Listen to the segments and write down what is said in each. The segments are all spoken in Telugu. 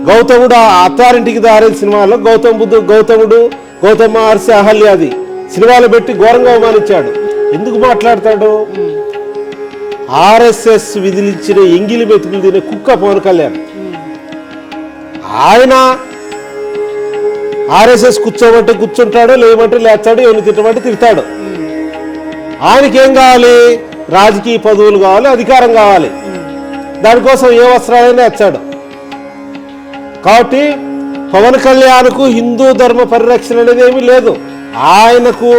గౌతముడు అత్తారింటికి దారిన సినిమాలో గౌతముడు గౌతమ మహర్షి అహల్యాది సినిమాలు పెట్టి ఘోరంగా అవమానించాడు. ఎందుకు మాట్లాడతాడు? ఆర్ఎస్ఎస్ విధిలిచ్చిన ఎంగిలి మెతుకులు తినే కుక్క పవన్ కళ్యాణ్. ఆయన ఆర్ఎస్ఎస్ కూర్చోమంటే కూర్చుంటాడు, లేమంటే లేస్తాడు, ఎవరిని తిట్టమంటే తిడతాడు. ఆయనకేం కావాలి? రాజకీయ పదవులు కావాలి, అధికారం కావాలి. దానికోసం ఏ వస్త్రాలైనా వచ్చాడు. కాబట్టి పవన్ కళ్యాణ్కు హిందూ ధర్మ పరిరక్షణ అనేది ఏమీ లేదు. ఆయనకు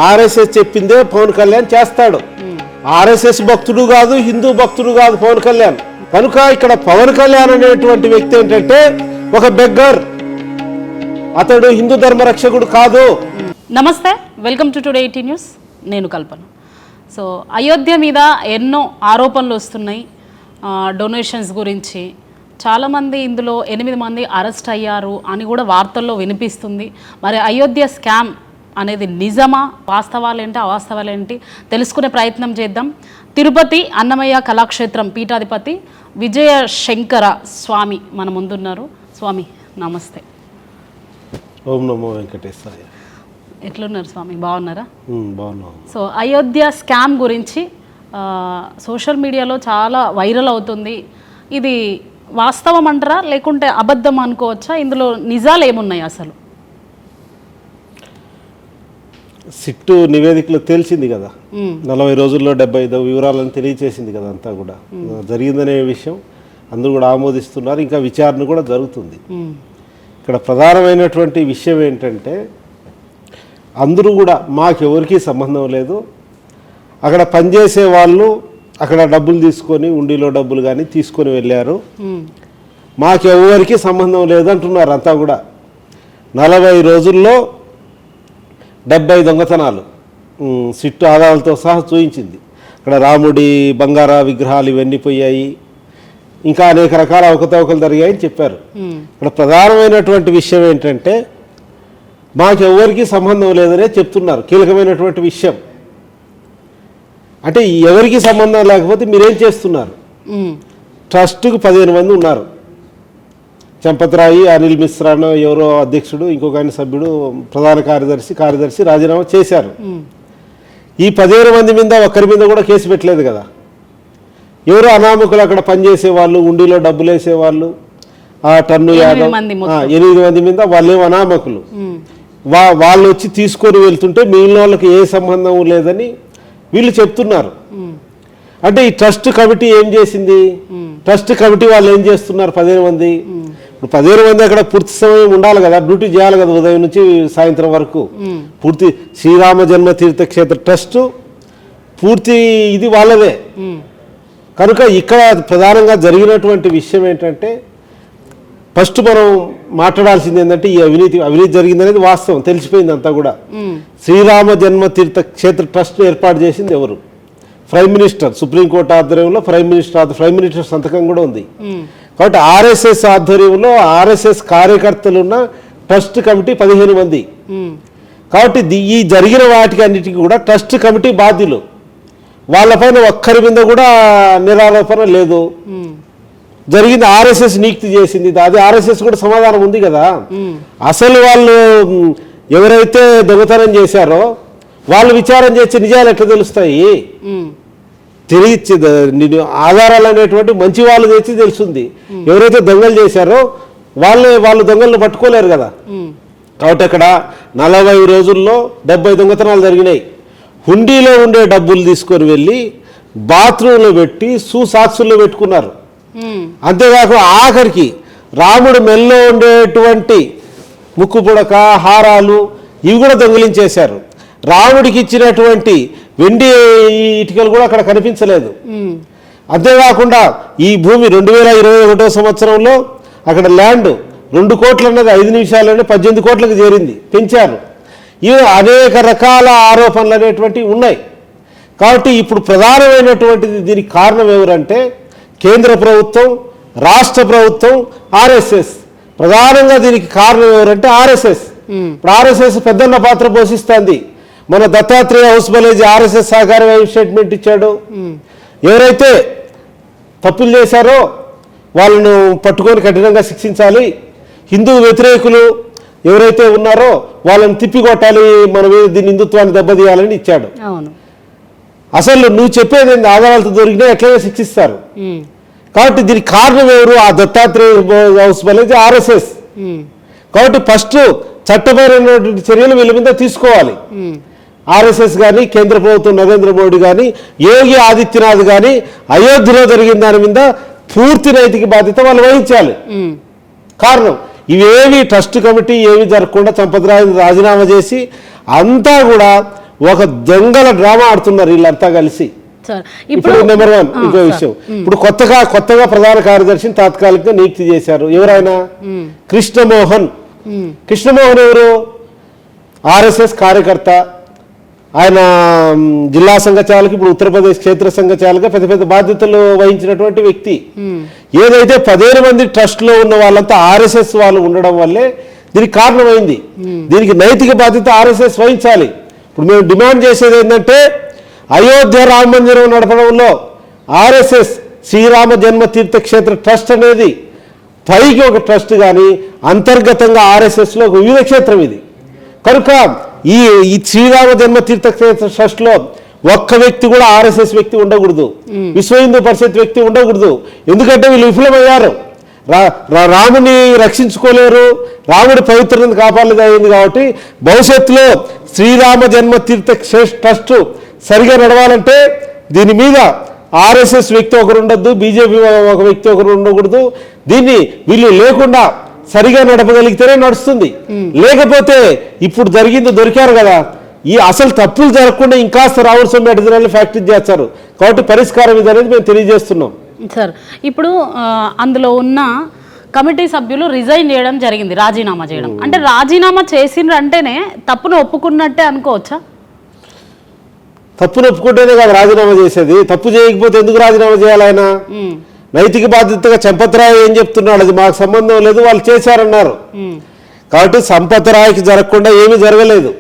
ఆర్ఎస్ఎస్ చెప్పిందే పవన్ కళ్యాణ్ చేస్తాడు. ఆర్ఎస్ఎస్ భక్తుడు కాదు, హిందూ భక్తుడు కాదు పవన్ కళ్యాణ్. కనుక ఇక్కడ పవన్ కళ్యాణ్ అనేటువంటి వ్యక్తి ఏంటంటే ఒక బెగ్గర్. అతడు హిందూ ధర్మ రక్షకుడు కాదు. నమస్తే, వెల్కమ్ టు టుడే 18 న్యూస్. నేను కల్పన. సో అయోధ్య మీద ఎన్నో ఆరోపణలు వస్తున్నాయి. డొనేషన్స్ గురించి చాలామంది, ఇందులో 8 మంది అరెస్ట్ అయ్యారు అని కూడా వార్తల్లో వినిపిస్తుంది. మరి అయోధ్య స్కామ్ అనేది నిజమా, వాస్తవాలేంటి, అవాస్తవాలేంటి తెలుసుకునే ప్రయత్నం చేద్దాం. తిరుపతి అన్నమయ్య కళాక్షేత్రం పీఠాధిపతి విజయ శంకర స్వామి మన ముందున్నారు. స్వామి నమస్తే. ఓం నమో వెంకటేశాయ. ఎట్లున్నారు స్వామి, బాగున్నారా? బాగున్నాం. సో అయోధ్య స్కామ్ గురించి సోషల్ మీడియాలో చాలా వైరల్ అవుతుంది. ఇది వాస్తవం అంటారా, లేకుంటే అబద్ధం అనుకోవచ్చా? ఇందులో నిజాలు ఏమున్నాయి అసలు? సిట్టు నివేదికలో తేల్చింది కదా, 40 రోజుల్లో 75 వివరాలను తెలియచేసింది కదా. అంతా కూడా జరిగిందనే విషయం అందరూ కూడా ఆమోదిస్తున్నారు. ఇంకా విచారణ కూడా జరుగుతుంది. ఇక్కడ ప్రధానమైనటువంటి విషయం ఏంటంటే, అందరూ కూడా మాకెవరికి సంబంధం లేదు, అక్కడ పనిచేసే వాళ్ళు అక్కడ డబ్బులు తీసుకొని, ఉండిలో డబ్బులు కానీ తీసుకొని వెళ్ళారు, మాకెవరికి సంబంధం లేదు అంటున్నారు అంతా కూడా. 40 రోజుల్లో 70 దొంగతనాలు సిట్టు ఆధారాలతో సహా చూయించింది. అక్కడ రాముడి బంగార విగ్రహాలు ఇవన్నీ పోయాయి, ఇంకా అనేక రకాల అవకతవకలు జరిగాయని చెప్పారు. ఇక్కడ ప్రధానమైనటువంటి విషయం ఏంటంటే, మాకెవరికి సంబంధం లేదనే చెప్తున్నారు. కీలకమైనటువంటి విషయం అంటే, ఎవరికి సంబంధం లేకపోతే మీరేం చేస్తున్నారు? ట్రస్టుకు 15 మంది ఉన్నారు. చంపత్రాయి, అనిల్ మిశ్రాను ఎవరో అధ్యక్షుడు, ఇంకొక ఆయన సభ్యుడు, ప్రధాన కార్యదర్శి రాజీనామా చేశారు. ఈ 15 మంది మీద ఒక్కరి మీద కూడా కేసు పెట్టలేదు కదా. ఎవరో అనామకులు అక్కడ పనిచేసే వాళ్ళు, ఉండిలో డబ్బులు వేసేవాళ్ళు, ఆ టన్ను యాదవ్ 8 మంది మీద వాళ్ళేమో అనామకులు. వాళ్ళు వచ్చి తీసుకొని వెళ్తుంటే మిగిలిన వాళ్ళకి ఏ సంబంధం లేదని వీళ్ళు చెప్తున్నారు. అంటే ఈ ట్రస్ట్ కమిటీ ఏం చేసింది? ట్రస్ట్ కమిటీ వాళ్ళు ఏం చేస్తున్నారు? 15 మంది. ఇప్పుడు 15 మంది అక్కడ పూర్తి సమయం ఉండాలి కదా, డ్యూటీ చేయాలి కదా, ఉదయం నుంచి సాయంత్రం వరకు. పూర్తి శ్రీరామ జన్మ తీర్థక్షేత్ర ట్రస్ట్ పూర్తి ఇది వాళ్ళదే. కనుక ఇక్కడ ప్రధానంగా జరిగినటువంటి విషయం ఏంటంటే, ఫస్ట్ మనం మాట్లాడాల్సింది ఏంటంటే, ఈ అవినీతి జరిగిందనేది వాస్తవం, తెలిసిపోయింది అంతా కూడా. శ్రీరామ జన్మ తీర్థ క్షేత్ర ట్రస్ట్ ఏర్పాటు చేసింది ఎవరు? Prime minister. సుప్రీంకోర్టు ఆధ్వర్యంలో ప్రైమ్ మినిస్టర్ సంతకం కూడా ఉంది. కాబట్టి ఆర్ఎస్ఎస్ ఆధ్వర్యంలో ఆర్ఎస్ఎస్ కార్యకర్తలు ఉన్న ట్రస్ట్ కమిటీ 15 మంది. కాబట్టి ఈ జరిగిన వాటికి అన్నిటికీ కూడా ట్రస్ట్ కమిటీ బాధ్యులు. వాళ్ళపైన ఒక్కరి మీద కూడా నిరారోపణ లేదు. జరిగింది ఆర్ఎస్ఎస్ నియుక్తి చేసింది. అది ఆర్ఎస్ఎస్ కూడా సమాధానం ఉంది కదా. అసలు వాళ్ళు ఎవరైతే దొంగతనం చేశారో వాళ్ళు విచారం చేసి నిజాలు ఎట్లా తెలుస్తాయి? ఆధారాలు అనేటువంటి మంచి వాళ్ళు తెచ్చి తెలుస్తుంది. ఎవరైతే దొంగలు చేశారో వాళ్ళు దొంగలను పట్టుకోలేరు కదా. కాబట్టి అక్కడ 40 రోజుల్లో 70 దొంగతనాలు జరిగినాయి. హుండీలో ఉండే డబ్బులు తీసుకొని వెళ్ళి బాత్రూంలో పెట్టి సాక్సుల్లో పెట్టుకున్నారు. అంతేకాకుండా ఆఖరికి రాముడు మెల్లో ఉండేటువంటి ముక్కు పుడక, హారాలు ఇవి కూడా దొంగిలించేశారు. రాముడికి ఇచ్చినటువంటి వెండి ఇటుకలు కూడా అక్కడ కనిపించలేదు. అంతేకాకుండా ఈ భూమి 2021 సంవత్సరంలో అక్కడ ల్యాండ్ 2 కోట్లు అన్నది 5 నిమిషాల్లోనే 18 కోట్లకు చేరింది, పెంచారు. ఇవి అనేక రకాల ఆరోపణలు అనేటువంటివి ఉన్నాయి. కాబట్టి ఇప్పుడు ప్రధానమైనటువంటిది దీనికి కారణం ఎవరంటే, కేంద్ర ప్రభుత్వం, రాష్ట్ర ప్రభుత్వం, ఆర్ఎస్ఎస్. ప్రధానంగా దీనికి కారణం ఎవరంటే ఆర్ఎస్ఎస్. ఇప్పుడు ఆర్ఎస్ఎస్ పెద్దన్న పాత్ర పోషిస్తుంది. మన దత్తాత్రేయ హౌస్ బలేజ్ ఆర్ఎస్ఎస్ సహకార స్టేట్మెంట్ ఇచ్చాడు. ఎవరైతే తప్పులు చేశారో వాళ్ళను పట్టుకొని కఠినంగా శిక్షించాలి, హిందూ వ్యతిరేకులు ఎవరైతే ఉన్నారో వాళ్ళని తిప్పికొట్టాలి, మన మీద దీని హిందుత్వాన్ని దెబ్బతీయాలని ఇచ్చాడు. అవును. అసలు నువ్వు చెప్పేది ఆధారాలతో దొరికినా ఎట్లయినా శిక్షిస్తారు. కాబట్టి దీనికి కారణం ఎవరు? ఆ దత్తాత్రేయ హౌస్ అనేది ఆర్ఎస్ఎస్. కాబట్టి ఫస్ట్ చట్టపరమైనటువంటి చర్యలు వీళ్ళ మీద తీసుకోవాలి. ఆర్ఎస్ఎస్ కానీ, కేంద్ర ప్రభుత్వం నరేంద్ర మోడీ కానీ, యోగి ఆదిత్యనాథ్ కానీ అయోధ్యలో జరిగిన దాని మీద పూర్తి నైతిక బాధ్యత వాళ్ళు వహించాలి. కారణం ఇవేవి ట్రస్ట్ కమిటీ ఏమి జరగకుండా చంపతిరాయని రాజీనామా చేసి అంతా కూడా ఒక దొంగల డ్రామా ఆడుతున్నారు వీళ్ళంతా కలిసి. ఇప్పుడు నెంబర్ 1 ఇంకో విషయం, ఇప్పుడు కొత్తగా ప్రధాన కార్యదర్శిని తాత్కాలికంగా నియుక్తి చేశారు. ఎవరైనా? కృష్ణమోహన్ ఎవరు? ఆర్ఎస్ఎస్ కార్యకర్త. ఆయన జిల్లా సంఘ చాలక, ఇప్పుడు ఉత్తరప్రదేశ్ క్షేత్ర సంఘ చాలక పెద్ద పెద్ద బాధ్యతలు వహించినటువంటి వ్యక్తి. ఏదైతే 15 మంది ట్రస్ట్ లో ఉన్న వాళ్ళంతా ఆర్ఎస్ఎస్ వాళ్ళు ఉండడం వల్లే దీనికి కారణమైంది. దీనికి నైతిక బాధ్యత ఆర్ఎస్ఎస్ వహించాలి. ఇప్పుడు మేము డిమాండ్ చేసేది ఏంటంటే, అయోధ్య రామ మందిరం నడపడంలో ఆర్ఎస్ఎస్ శ్రీరామ జన్మ తీర్థక్షేత్ర ట్రస్ట్ అనేది పైకి ఒక ట్రస్ట్ కానీ అంతర్గతంగా ఆర్ఎస్ఎస్లో ఒక వివిధ క్షేత్రం ఇది. కనుక ఈ శ్రీరామ జన్మ తీర్థక్షేత్ర ట్రస్ట్లో ఒక్క వ్యక్తి కూడా ఆర్ఎస్ఎస్ వ్యక్తి ఉండకూడదు, విశ్వ హిందూ పరిషత్ వ్యక్తి ఉండకూడదు. ఎందుకంటే వీళ్ళు విఫలమయ్యారు, రాముని రక్షించుకోలేరు, రాముడి పవిత్రతను కాపాడలేదు అయింది. కాబట్టి భవిష్యత్తులో శ్రీరామ జన్మ తీర్థ ట్రస్ట్ సరిగా నడవాలంటే దీని మీద ఆర్ఎస్ఎస్ వ్యక్తి ఒకరు ఉండద్దు, బీజేపీ ఒక వ్యక్తి ఒకరు ఉండకూడదు. దీన్ని వీళ్ళు లేకుండా సరిగా నడపగలిగితేనే నడుస్తుంది. లేకపోతే ఇప్పుడు దొరికారు కదా, ఈ అసలు తప్పులు జరగకుండా ఇంకాస్త రావుల సొమ్ము అడ్డదినాలను ఫ్యాక్టరీ చేస్తారు. కాబట్టి పరిష్కారం ఇది అనేది మేము తెలియజేస్తున్నాం. సార్, ఇప్పుడు అందులో ఉన్న కమిటీ సభ్యులు రిజైన్ చేయడం జరిగింది, రాజీనామా చేయడం. అంటే రాజీనామా చేసిండ్రంటేనే తప్పును ఒప్పుకున్నట్టే అనుకోవచ్చా? తప్పును ఒప్పుకుంటేనే కాదు రాజీనామా చేసేది. తప్పు చేయకపోతే ఎందుకు రాజీనామా చేయాలి? ఆయన నైతిక బాధ్యతగా చంపతిరాయ్ ఏం చెప్తున్నాడు, అది మాకు సంబంధం లేదు, వాళ్ళు చేశారన్నారు. కాబట్టి చంపతిరాయ్కి జరగకుండా ఏమీ జరగలేదు.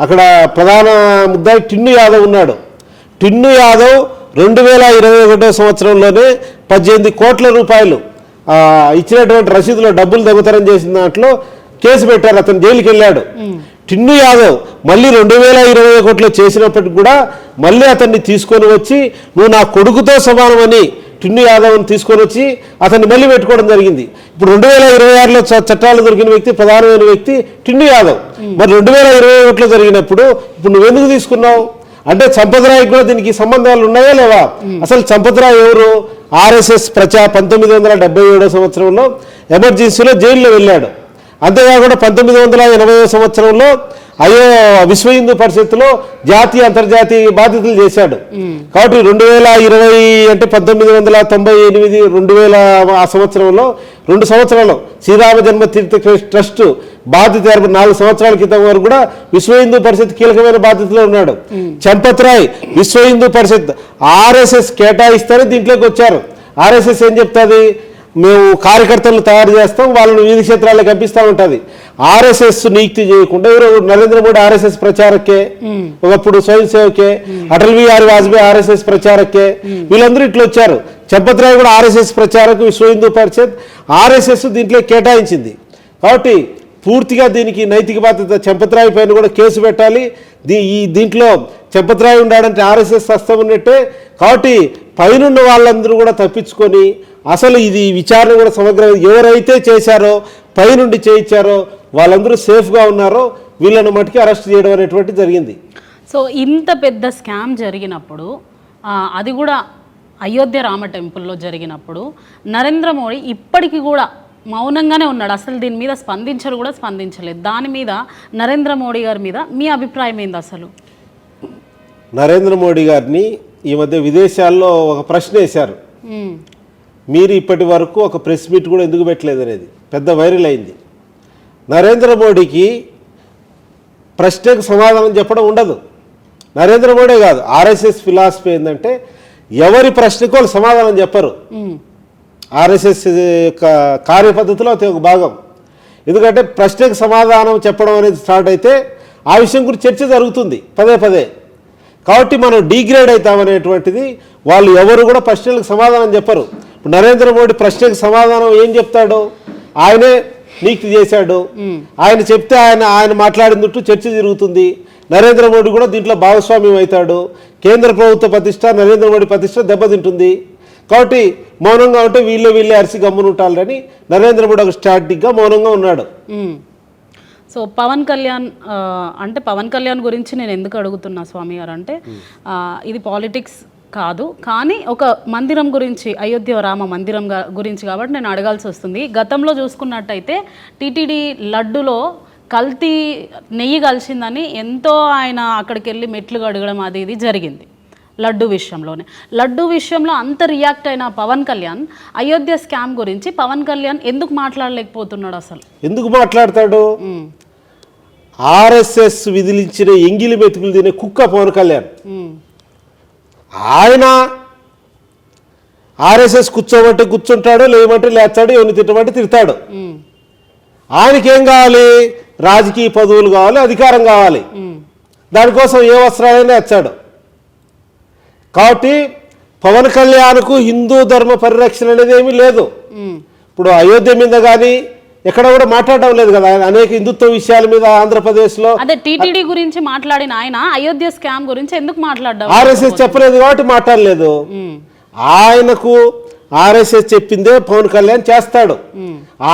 అక్కడ ప్రధాన ముద్దాయి టిన్ను యాదవ్ ఉన్నాడు. టిన్ను యాదవ్ 2021 సంవత్సరంలోనే 18 కోట్ల రూపాయలు ఇచ్చినటువంటి రసీదులో డబ్బులు దొంగతనం చేసిన దాంట్లో కేసు పెట్టారు, అతను జైలుకి వెళ్ళాడు. టిన్ను యాదవ్ మళ్ళీ 2021లో చేసినప్పటికి కూడా మళ్ళీ అతన్ని తీసుకొని వచ్చి నువ్వు నా కొడుకుతో సమానమని టిన్ను యాదవ్ని తీసుకొని వచ్చి అతన్ని మళ్ళీ పెట్టుకోవడం జరిగింది. ఇప్పుడు 2026లో చట్టాలు దొరికిన వ్యక్తి, ప్రధానమైన వ్యక్తి టిన్ను యాదవ్. మరి 2021లో జరిగినప్పుడు ఇప్పుడు నువ్వెందుకు తీసుకున్నావు అంటే చంపతిరాయ్కి కూడా దీనికి సంబంధాలు ఉన్నాయా లేవా? అసలు చంపతిరాయ్ ఎవరు? ఆర్ఎస్ఎస్ 1977 సంవత్సరంలో ఎమర్జెన్సీలో జైల్లో వెళ్ళాడు. అంతేకాకుండా 1980 సంవత్సరంలో విశ్వ హిందూ పరిషత్తులో జాతీయ అంతర్జాతీయ బాధ్యతలు చేశాడు. కాబట్టి 2020 అంటే 1998 2000 ఆ సంవత్సరంలో 2 సంవత్సరాలు శ్రీరామ జన్మ తీర్థ ట్రస్ట్ బాధ్యత 4 సంవత్సరాల క్రితం వరకు కూడా విశ్వ హిందూ పరిషత్ కీలకమైన బాధ్యతలో ఉన్నాడు. చంపతిరాయ్ విశ్వ హిందూ పరిషత్ ఆర్ఎస్ఎస్ కేటాయిస్తారని దీంట్లోకి వచ్చారు. ఆర్ఎస్ఎస్ ఏం చెప్తుంది, మేము కార్యకర్తలను తయారు చేస్తాం, వాళ్ళని వివిధ క్షేత్రాలకు పంపిస్తూ ఉంటుంది. ఆర్ఎస్ఎస్ నియుక్తి చేయకుండా నరేంద్ర మోడీ ఆర్ఎస్ఎస్ ప్రచారకే, ఒకప్పుడు స్వయం సేవకే, అటల్ బిహారీ వాజ్పేయి ఆర్ఎస్ఎస్ ప్రచారకే, వీళ్ళందరూ ఇట్లా వచ్చారు. చంపతిరాయ్ కూడా ఆర్ఎస్ఎస్ ప్రచారకు విశ్వ హిందూ పరిషత్ ఆర్ఎస్ఎస్ దీంట్లో కేటాయించింది. కాబట్టి పూర్తిగా దీనికి నైతిక బాధ్యత చంపతిరాయ్ పైన కూడా కేసు పెట్టాలి. దీంట్లో చంపతిరాయ్ ఉండాడంటే ఆర్ఎస్ఎస్ హస్తం ఉన్నట్టే. కాబట్టి పైనున్న వాళ్ళందరూ కూడా తప్పించుకొని అసలు ఇది విచారణ కూడా సమగ్రంగా ఎవరైతే చేశారో పైనుండి చేయించారో వాళ్ళందరూ సేఫ్గా ఉన్నారో వీళ్ళను మటుకి అరెస్ట్ చేయడం అనేటువంటి జరిగింది. సో ఇంత పెద్ద స్కామ్ జరిగినప్పుడు, అది కూడా అయోధ్య రామ టెంపుల్లో జరిగినప్పుడు నరేంద్ర మోడీ ఇప్పటికీ కూడా మౌనంగానే ఉన్నాడు. అసలు దీని మీద స్పందించలేదు. దాని మీద నరేంద్ర మోడీ గారి మీద మీ అభిప్రాయం ఏంది? అసలు నరేంద్ర మోడీ గారిని ఈ మధ్య విదేశాల్లో ఒక ప్రశ్న వేశారు, మీరు ఇప్పటి వరకు ఒక ప్రెస్ మీట్ కూడా ఎందుకు పెట్టలేదు అనేది పెద్ద వైరల్ అయింది. నరేంద్ర మోడీకి ప్రశ్నకు సమాధానం చెప్పడం ఉండదు. నరేంద్ర మోడీ కాదు, ఆర్ఎస్ఎస్ ఫిలాసఫీ ఏంటంటే ఎవరి ప్రశ్నకు వాళ్ళు సమాధానం చెప్పరు. ఆర్ఎస్ఎస్ యొక్క కార్యపద్ధతిలో అది ఒక భాగం. ఎందుకంటే ప్రశ్నకు సమాధానం చెప్పడం అనేది స్టార్ట్ అయితే ఆ విషయం గురించి చర్చ జరుగుతుంది పదే. కాబట్టి మనం డీగ్రేడ్ అవుతామనేటువంటిది వాళ్ళు ఎవరు కూడా ప్రశ్నలకు సమాధానం చెప్పరు. ఇప్పుడు నరేంద్ర మోడీ ప్రశ్నకు సమాధానం ఏం చెప్తాడు? ఆయనే నీకు చేశాడు, ఆయన చెప్తే ఆయన మాట్లాడినట్టు చర్చ జరుగుతుంది. నరేంద్ర మోడీ కూడా దీంట్లో భాగస్వామ్యం అవుతాడు. కేంద్ర ప్రభుత్వ ప్రతిష్ట, నరేంద్ర మోడీ ప్రతిష్ట దెబ్బతింటుంది. కాబట్టి మౌనంగా ఉంటే వీళ్ళే అరిసి గమ్మునుంటాలని నరేంద్ర మోడీ ఒక స్ట్రాటజిక్గా మౌనంగా ఉన్నాడు. సో పవన్ కళ్యాణ్ అంటే పవన్ కళ్యాణ్ గురించి నేను ఎందుకు అడుగుతున్నా స్వామి గారు అంటే ఇది పాలిటిక్స్ కాదు, కానీ ఒక మందిరం గురించి, అయోధ్య రామ మందిరం గురించి కాబట్టి నేను అడగాల్సి వస్తుంది. గతంలో చూసుకున్నట్టయితే టీటీడీ లడ్డులో కల్తీ నెయ్యి కలిసిందని ఎంతో ఆయన అక్కడికి వెళ్ళి మెట్లు అడగడం అది ఇది జరిగింది. లడ్డు విషయంలో అంత రియాక్ట్ అయిన పవన్ కళ్యాణ్ అయోధ్య స్కామ్ గురించి పవన్ కళ్యాణ్ ఎందుకు మాట్లాడలేకపోతున్నాడు? అసలు ఎందుకు మాట్లాడతాడు? ఆర్ఎస్ఎస్ విధిలించిన ఎంగిలి మెతుకులు తినే కుక్క పవన్ కళ్యాణ్. ఆయన ఆర్ఎస్ఎస్ కూర్చోమంటే కూర్చుంటాడు, లేమంటే లేస్తాడు, ఎవరిని తిట్టమంటే తిడతాడు. ఆయనకేం కావాలి? రాజకీయ పదవులు కావాలి, అధికారం కావాలి. దానికోసం ఏ వస్త్రాలైనా వచ్చాడు. కాబట్టి పవన్ కళ్యాణ్కు హిందూ ధర్మ పరిరక్షణ అనేది ఏమీ లేదు. ఇప్పుడు అయోధ్య మీద కానీ ఎక్కడ కూడా మాట్లాడడం లేదు కదా. అనేక హిందుత్వ విషయాల మీద ఆంధ్రప్రదేశ్లో అదే టీటీడీ గురించి మాట్లాడిన ఆయన అయోధ్య స్కామ్ గురించి ఎందుకు మాట్లాడ్డారు? ఆర్ఎస్ఎస్ చెప్పలేదు కాబట్టి మాట్లాడలేదు. ఆయనకు ఆర్ఎస్ఎస్ చెప్పిందే పవన్ కళ్యాణ్ చేస్తాడు.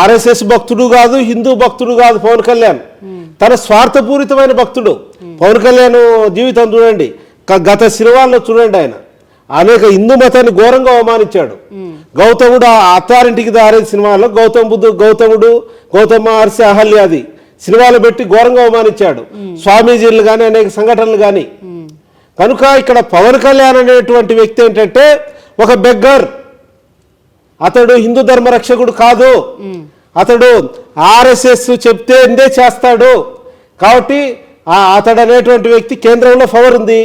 ఆర్ఎస్ఎస్ భక్తుడు కాదు, హిందూ భక్తుడు కాదు పవన్ కళ్యాణ్. తన స్వార్థపూరితమైన భక్తుడు. పవన్ కళ్యాణ్ జీవితం చూడండి, గత సినిమాల్లో చూడండి, ఆయన అనేక హిందూ మతాన్ని ఘోరంగా అవమానించాడు. గౌతముడు అత్తారింటికి దారే సినిమాలో గౌతమ మహర్షి అహల్యాది సినిమాలు పెట్టి ఘోరంగా అవమానించాడు. స్వామీజీలు కానీ అనేక సంఘటనలు కానీ. కనుక ఇక్కడ పవన్ కళ్యాణ్ అనేటువంటి వ్యక్తి ఏంటంటే ఒక బెగ్గర్. అతడు హిందూ ధర్మ రక్షకుడు కాదు. అతడు ఆర్ఎస్ఎస్ చెప్తే ఎందే చేస్తాడు. కాబట్టి అతడు అనేటువంటి వ్యక్తి కేంద్రంలో పవర్ ఉంది,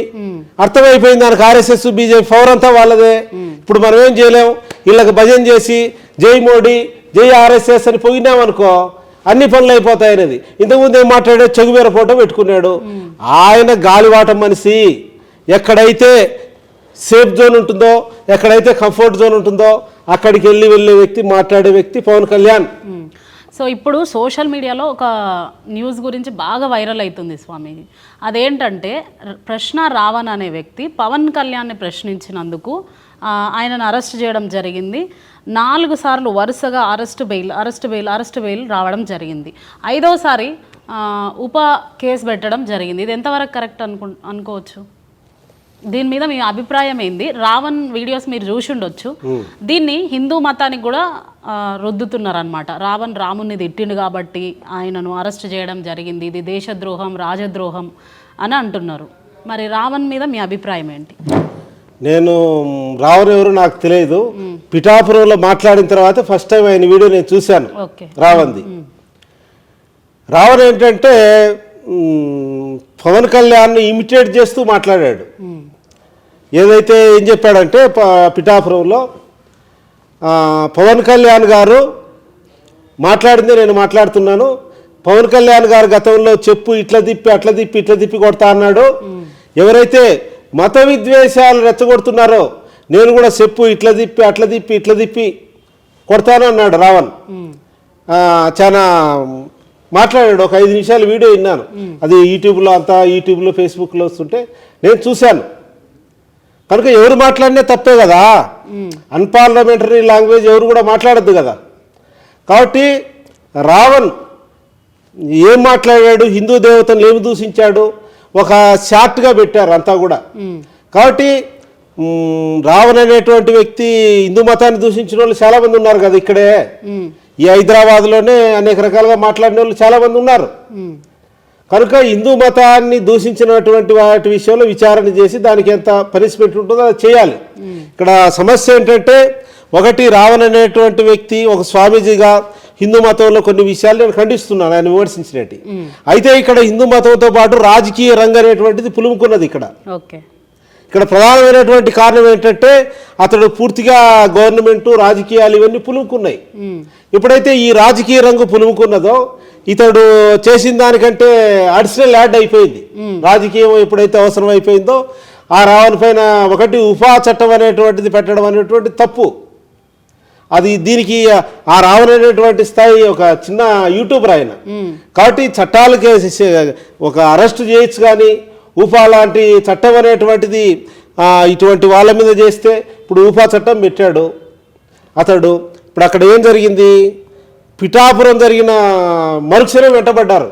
అర్థమైపోయింది దానికి. ఆర్ఎస్ఎస్ బీజేపీ పవర్ అంతా వాళ్ళదే. ఇప్పుడు మనం ఏం చేయలేం, వీళ్ళకి భజన చేసి జై మోడీ జై ఆర్ఎస్ఎస్ అని పోయినామనుకో అన్ని పనులు అయిపోతాయి అనేది. ఇంతకుముందు ఏం మాట్లాడాడు? చెగువేర ఫోటో పెట్టుకున్నాడు. ఆయన గాలివాటం మనిషి. ఎక్కడైతే సేఫ్ జోన్ ఉంటుందో, ఎక్కడైతే కంఫర్ట్ జోన్ ఉంటుందో అక్కడికి వెళ్ళే వ్యక్తి, మాట్లాడే వ్యక్తి పవన్ కళ్యాణ్. సో ఇప్పుడు సోషల్ మీడియాలో ఒక న్యూస్ గురించి బాగా వైరల్ అవుతుంది స్వామి. అదేంటంటే ప్రశ్న రావణ్ అనే వ్యక్తి పవన్ కళ్యాణ్ని ప్రశ్నించినందుకు ఆయనను అరెస్ట్ చేయడం జరిగింది. 4 సార్లు వరుసగా అరెస్ట్ బెయిల్ రావడం జరిగింది. 5వసారి ఉప కేసు పెట్టడం జరిగింది. ఇది ఎంతవరకు కరెక్ట్ అనుకోవచ్చు? దీని మీద మీ అభిప్రాయం ఏంది? రావణ్ వీడియోస్ మీరు చూసి ఉండొచ్చు. దీన్ని హిందూ మతానికి కూడా రుద్దుతున్నారు అనమాట. రాముని తిట్టిండు కాబట్టి ఆయనను అరెస్ట్ చేయడం జరిగింది, ఇది దేశద్రోహం, రాజద్రోహం అని అంటున్నారు. మరి రావణ్ మీద మీ అభిప్రాయం ఏంటి? నేను రావణ్ ఎవరు నాకు తెలియదు. పిఠాపురంలో మాట్లాడిన తర్వాత ఫస్ట్ టైం ఆయన వీడియో నేను చూశాను. రావణ్ది. రావణ్ ఏంటంటే పవన్ కళ్యాణ్ ఇమిటేట్ చేస్తూ మాట్లాడాడు. ఏదైతే ఏం చెప్పాడంటే పిఠాపురంలో పవన్ కళ్యాణ్ గారు మాట్లాడిందే నేను మాట్లాడుతున్నాను. పవన్ కళ్యాణ్ గారు గతంలో చెప్పు ఇట్లా తిప్పి కొడతా అన్నాడు. ఎవరైతే మత విద్వేషాలు రెచ్చగొడుతున్నారో నేను కూడా చెప్పు ఇట్లా తిప్పి కొడతాను అన్నాడు రావణ్. చాలా మాట్లాడాడు. ఒక 5 నిమిషాలు వీడియో విన్నాను. అది యూట్యూబ్లో ఫేస్బుక్లో వస్తుంటే నేను చూశాను. కనుక ఎవరు మాట్లాడినా తప్పే కదా. అన్పార్లమెంటరీ లాంగ్వేజ్ ఎవరు కూడా మాట్లాడద్దు కదా. కాబట్టి రావణ్ ఏం మాట్లాడాడు, హిందూ దేవతను ఏమి దూషించాడు, ఒక షార్ట్గా పెట్టారు అంతా కూడా. కాబట్టి రావణ్ అనేటువంటి వ్యక్తి హిందూ మతాన్ని దూషించిన వాళ్ళు చాలామంది ఉన్నారు కదా. ఇక్కడే ఈ హైదరాబాద్లోనే అనేక రకాలుగా మాట్లాడిన వాళ్ళు చాలామంది ఉన్నారు. కనుక హిందూ మతాన్ని దూషించినటువంటి వాటి విషయంలో విచారణ చేసి దానికి ఎంత పనిష్మెంట్ ఉంటుందో అది చేయాలి. ఇక్కడ సమస్య ఏంటంటే, ఒకటి రావణ్ అనేటువంటి వ్యక్తి ఒక స్వామీజీగా హిందూ మతంలో కొన్ని విషయాలు నేను ఖండిస్తున్నాను ఆయన విమర్శించినట్టు. అయితే ఇక్కడ హిందూ మతంతో పాటు రాజకీయ రంగం అనేటువంటిది పులుముకున్నది. ఇక్కడ ప్రధానమైనటువంటి కారణం ఏంటంటే అతడు పూర్తిగా గవర్నమెంట్ రాజకీయాలు ఇవన్నీ పులుముకున్నాయి. ఎప్పుడైతే ఈ రాజకీయ రంగు పులుముకున్నదో ఇతడు చేసిన దానికంటే అడిషనల్ యాడ్ అయిపోయింది. రాజకీయం ఎప్పుడైతే అవసరం అయిపోయిందో ఆ రావణ్ పైన ఒకటి ఉపా చట్టం అనేటువంటిది పెట్టడం అనేటువంటి తప్పు. అది దీనికి ఆ రావనటువంటి స్థాయి ఒక చిన్న యూట్యూబర్ ఆయన. కాబట్టి చట్టాలకి ఒక అరెస్ట్ చేయొచ్చు, కానీ ఊఫా లాంటి చట్టం అనేటువంటిది ఇటువంటి వాళ్ళ మీద చేస్తే, ఇప్పుడు ఊఫా చట్టం పెట్టాడు అతడు. ఇప్పుడు అక్కడ ఏం జరిగింది, పిఠాపురం జరిగిన మరుక్షణం వెంటబడ్డారు.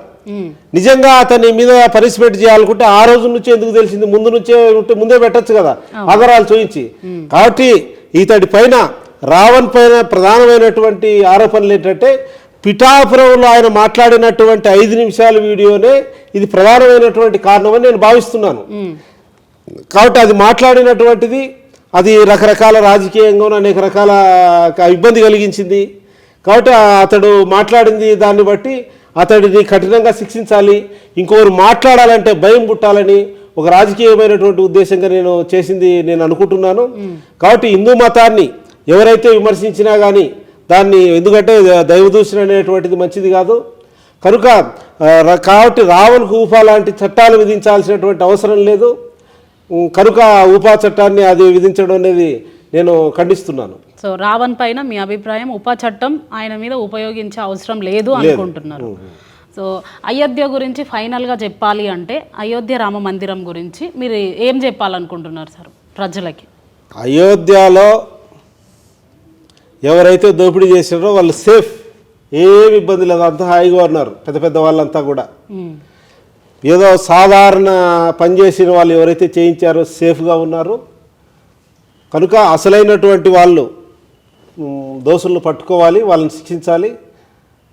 నిజంగా అతని మీద పనిష్మెంట్ చేయాలనుకుంటే ఆ రోజు నుంచే ఎందుకు తెలిసింది, ముందు నుంచే ఉంటే ముందే పెట్టచ్చు కదా ఆధారాలు చూపించి. కాబట్టి ఇతడి పైన రావణ్ పైన ప్రధానమైనటువంటి ఆరోపణలు ఏంటంటే, పిఠాపురంలో ఆయన మాట్లాడినటువంటి 5 నిమిషాల వీడియోనే ఇది ప్రధానమైనటువంటి కారణమని నేను భావిస్తున్నాను. కాబట్టి అది మాట్లాడినటువంటిది అది రకరకాల రాజకీయంగా అనేక రకాల ఇబ్బంది కలిగించింది. కాబట్టి అతడు మాట్లాడింది దాన్ని బట్టి అతడిని కఠినంగా శిక్షించాలి, ఇంకొకరు మాట్లాడాలంటే భయం పుట్టాలని ఒక రాజకీయమైనటువంటి ఉద్దేశంగా నేను చేసింది నేను అనుకుంటున్నాను. కాబట్టి హిందూ మతాన్ని ఎవరైతే విమర్శించినా కానీ దాన్ని, ఎందుకంటే దైవదూషణ అనేటువంటిది మంచిది కాదు కనుక, కాబట్టి రావణ్కు ఊఫా లాంటి చట్టాలు విధించాల్సినటువంటి అవసరం లేదు కనుక ఊఫా చట్టాన్ని అది విధించడం అనేది నేను ఖండిస్తున్నాను. సో రావణ్ పైన మీ అభిప్రాయం, ఉపా చట్టం ఆయన మీద ఉపయోగించే అవసరం లేదు అనుకుంటున్నారు. సో అయోధ్య గురించి ఫైనల్గా చెప్పాలి అంటే, అయోధ్య రామ మందిరం గురించి మీరు ఏం చెప్పాలనుకుంటున్నారు సార్ ప్రజలకి? అయోధ్యలో ఎవరైతే దోపిడీ చేసారో వాళ్ళు సేఫ్, ఏమి ఇబ్బంది లేదు, అంతా హాయిగా ఉన్నారు. పెద్ద పెద్ద వాళ్ళంతా కూడా ఏదో సాధారణ పనిచేసిన వాళ్ళు ఎవరైతే చేయించారో సేఫ్గా ఉన్నారు కనుక అసలైనటువంటి వాళ్ళు దోషులను పట్టుకోవాలి, వాళ్ళని శిక్షించాలి.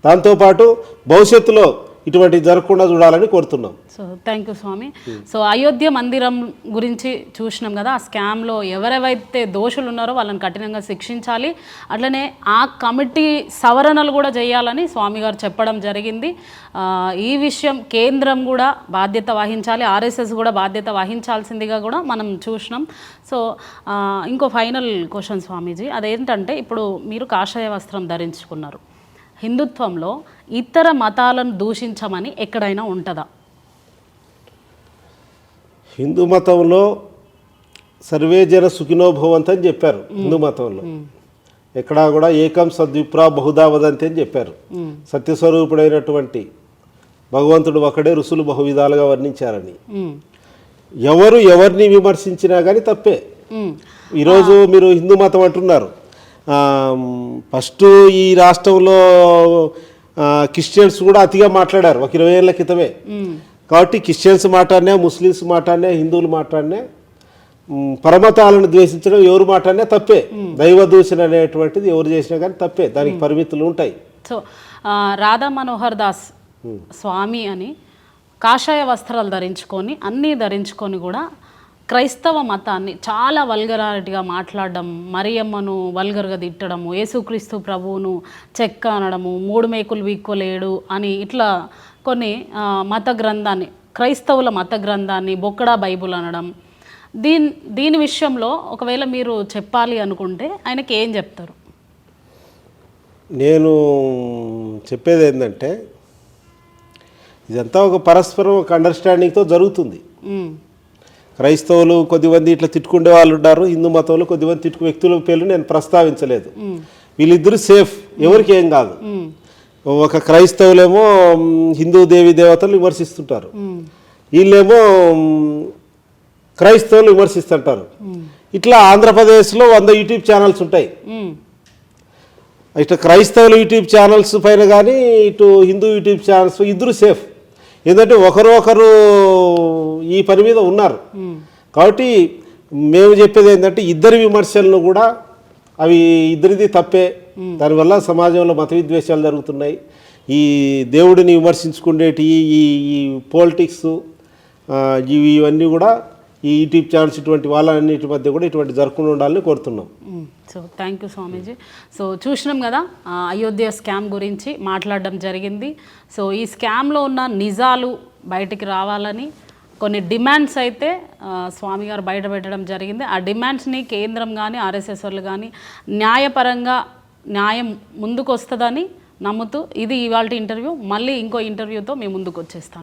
దాంతోపాటు భవిష్యత్తులో ఇటువంటి జరగకుండా చూడాలని కోరుతున్నాం. సో థ్యాంక్ యూ స్వామి. సో అయోధ్య మందిరం గురించి చూసినాం కదా, ఆ స్కామ్లో ఎవరెవరైతే దోషులు ఉన్నారో వాళ్ళని కఠినంగా శిక్షించాలి, అట్లనే ఆ కమిటీ సవరణలు కూడా చేయాలని స్వామి గారు చెప్పడం జరిగింది. ఈ విషయం కేంద్రం కూడా బాధ్యత వహించాలి, ఆర్ఎస్ఎస్ కూడా బాధ్యత వహించాల్సిందిగా కూడా మనం చూసినాం. సో ఇంకో ఫైనల్ క్వశ్చన్ స్వామీజీ, అదేంటంటే ఇప్పుడు మీరు కాషాయ వస్త్రం ధరించుకున్నారు, హిందుత్వంలో ఇతర మతాలను దూషించమని ఎక్కడైనా ఉంటుందా? హిందూ మతంలో సర్వే జన సుఖినో భవంతు అని చెప్పారు. హిందూ మతంలో ఎక్కడా కూడా ఏకం సద్విప్రా బహుదా వదంతి అని చెప్పారు. సత్యస్వరూపుడైనటువంటి భగవంతుడు ఒకడే, ఋషులు బహువిధాలుగా వర్ణించారని. ఎవరు ఎవరిని విమర్శించినా కానీ తప్పే. ఈరోజు మీరు హిందూ మతం అంటున్నారు, ఫస్ట్ ఈ రాష్ట్రంలో క్రిస్టియన్స్ కూడా అతిగా మాట్లాడారు ఒక 20 ఏళ్ళ క్రితమే. కాబట్టి క్రిస్టియన్స్ మాట్లాడినా, ముస్లిమ్స్ మాట్లాడినా, హిందువులు మాట్లాడినా, పరమతాలను ద్వేషించడం ఎవరు మాట్లాడినా తప్పే. దైవ దూషణ అనేటువంటిది ఎవరు చేసినా కానీ తప్పే, దానికి పరిమితులు ఉంటాయి. సో రాధా మనోహర్ దాస్ స్వామి అని కాషాయ వస్త్రాలు ధరించుకొని అన్నీ ధరించుకొని కూడా క్రైస్తవ మతాన్ని చాలా వల్గరాలిటీగా మాట్లాడడం, మరియమ్మను వల్గర్గా తిట్టడము, యేసుక్రీస్తు ప్రభువును చెక్క అనడము, 3 మేకులు వీక్కోలేడు అని ఇట్లా కొన్ని మత గ్రంథాన్ని, క్రైస్తవుల మత గ్రంథాన్ని బొక్కడా బైబుల్ అనడం, దీని విషయంలో ఒకవేళ మీరు చెప్పాలి అనుకుంటే ఆయనకి ఏం చెప్తారు? నేను చెప్పేది ఏంటంటే, ఇదంతా ఒక పరస్పరం ఒక అండర్స్టాండింగ్తో జరుగుతుంది. క్రైస్తవులు కొద్దిమంది ఇట్లా తిట్టుకునే వాళ్ళు ఉన్నారు, హిందూ మతంలో కొద్దిమంది తిట్టుకు వ్యక్తుల పేర్లు నేను ప్రస్తావించలేదు. వీళ్ళిద్దరూ సేఫ్, ఎవరికి ఏం కాదు. ఒక క్రైస్తవులేమో హిందూ దేవి దేవతలు విమర్శిస్తుంటారు, వీళ్ళేమో క్రైస్తవులు విమర్శిస్తుంటారు. ఇట్లా ఆంధ్రప్రదేశ్లో 100 యూట్యూబ్ ఛానల్స్ ఉంటాయి. ఇట్లా క్రైస్తవుల యూట్యూబ్ ఛానల్స్ పైన కానీ ఇటు హిందూ యూట్యూబ్ ఛానల్స్ ఇద్దరు సేఫ్. ఎందుకంటే ఒకరు ఈ పని మీద ఉన్నారు. కాబట్టి మేము చెప్పేది ఏంటంటే, ఇద్దరి విమర్శలను కూడా అవి ఇద్దరిది తప్పే. దానివల్ల సమాజంలో మత విద్వేషాలు జరుగుతున్నాయి. ఈ దేవుడిని విమర్శించుకునేటి ఈ పాలిటిక్స్ ఇవన్నీ కూడా ఈ యూట్యూబ్ ఛానల్స్ ఇటువంటి వాళ్ళన్నిటి మధ్య కూడా ఇటువంటి జరగకుండా ఉండాలని కోరుతున్నాం. So thank you Swamiji. So చూసినాం కదా, అయోధ్య స్కామ్ గురించి మాట్లాడడం జరిగింది. సో ఈ స్కామ్లో ఉన్న నిజాలు బయటికి రావాలని కొన్ని డిమాండ్స్ అయితే స్వామి గారు బయట పెట్టడం జరిగింది. ఆ డిమాండ్స్ని కేంద్రం కానీ ఆర్ఎస్ఎస్ వాళ్ళు కానీ న్యాయపరంగా న్యాయం ముందుకు వస్తుందని నమ్ముతూ ఇది ఇవాళ ఇంటర్వ్యూ. మళ్ళీ ఇంకో ఇంటర్వ్యూతో మేము ముందుకు వచ్చేస్తాం.